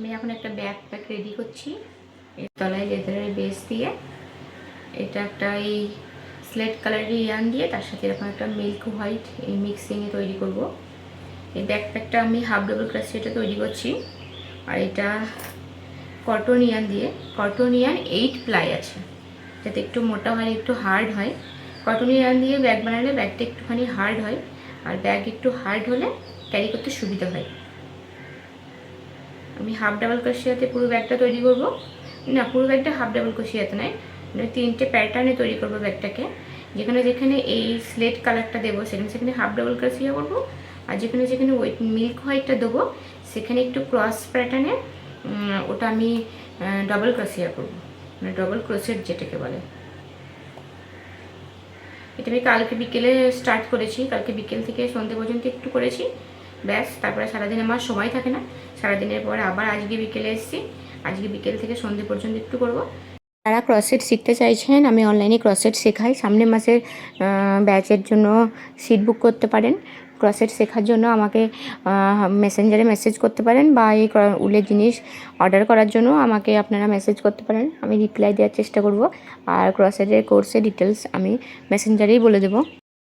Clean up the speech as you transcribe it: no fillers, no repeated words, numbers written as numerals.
আমি এখন একটা ব্যাকপ্যাক রেডি করছি। এর তলায় লেদারের বেস দিয়ে এটা একটা এই স্লেট কালারের ইয়ান দিয়ে তার সাথে এরকম একটা মিল্ক হোয়াইট এই মিক্সিংয়ে তৈরি করব। এই ব্যাকপ্যাকটা আমি হাফ ডাবল ক্রোশেটে তৈরি করছি। আর এটা কটন ইয়ান দিয়ে, কটন ইয়ান 8 প্লাই আছে, যাতে একটু মোটা হয় একটু হার্ড হয়। কটন ইয়ান দিয়ে ব্যাগ বানালে ব্যাগটা একটুখানি হার্ড হয়, আর ব্যাগ একটু হার্ড হলে ক্যারি করতে সুবিধা হয়। আমি হাফ ডাবল ক্রোশেতে পুরো ব্যাগটা তৈরি করব, না পুরো ব্যাগটা হাফ ডাবল ক্রোশেতে নয়, মানে 3টে প্যাটার্নে তৈরি করব ব্যাগটাকে। যেখানে যেখানে এই স্লেট কালারটা দেবো সেখানে সেখানে হাফ ডাবল ক্রোশে করব, আর যেখানে যেখানে ওই মিল্ক হোয়াইটটা দেবো সেখানে একটু ক্রস প্যাটার্নে ওটা আমি ডাবল ক্রোশে করব, মানে ডাবল ক্রোশেট যেটাকে বলে। এটা আমি কালকে বিকেলে স্টার্ট করেছি, কালকে বিকেল থেকে সন্ধ্যে পর্যন্ত একটু করেছি, ব্যাস। তারপরে সারাদিন আমার সময় থাকে না, সারাদিনের পরে আবার আজকে বিকেলে এসেছি, আজকে বিকেল থেকে সন্ধ্যে পর্যন্ত একটু করব। যারা ক্রসেট শিখতে চাইছেন আমি অনলাইনে ক্রসেট শেখাই, সামনের মাসের ব্যাচের জন্য সিট বুক করতে পারেন। ক্রসেট শেখার জন্য আমাকে মেসেঞ্জারে মেসেজ করতে পারেন, বা এই উলের জিনিস অর্ডার করার জন্য আমাকে আপনারা মেসেজ করতে পারেন, আমি রিপ্লাই দেওয়ার চেষ্টা করব। আর ক্রসেটের কোর্সের ডিটেলস আমি মেসেঞ্জারেই বলে দেবো।